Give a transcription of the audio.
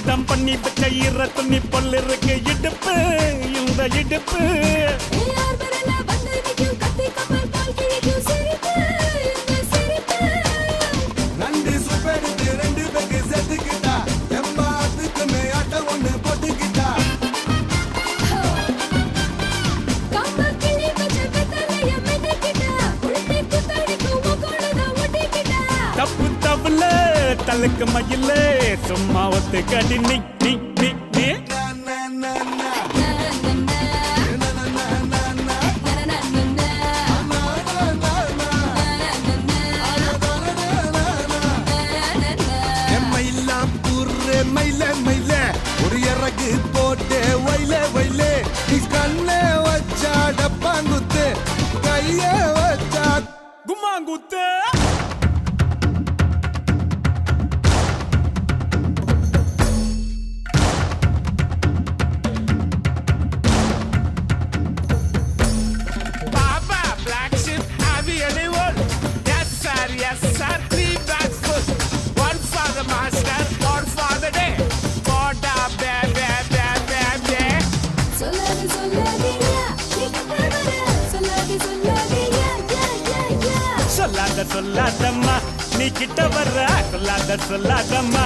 சுத்தம் பண்ணி வச்ச ஈர துணி பொல் இருக்கு இடுப்பு இந்த இடுப்பு நண்டு சுப்பெடுத்து 2 பேருக்கு செத்துக்கிட்டா எம்மாத்துக்கு மேயாட்ட ஒண்ணு போட்டுக்கிட்டா தப்பு தப்புல தலுக்கு மயில சும்மா ஒத்து கடி நீ நீ நீ நீ மயில மயில ஒரு இறகு போட்டு வயல வயல கண்ண வச்சா டப்பாங்குத்து கைய வச்சா கும்மாங்குத்து Papa, black sheep, have you anyone? Yes sir, 3 bags full. One for the master, one for the day. Poda, be, be, be, be, be. சொல்லாதம்மா நீ கிட்ட வர்ற சொல்லாதம்மா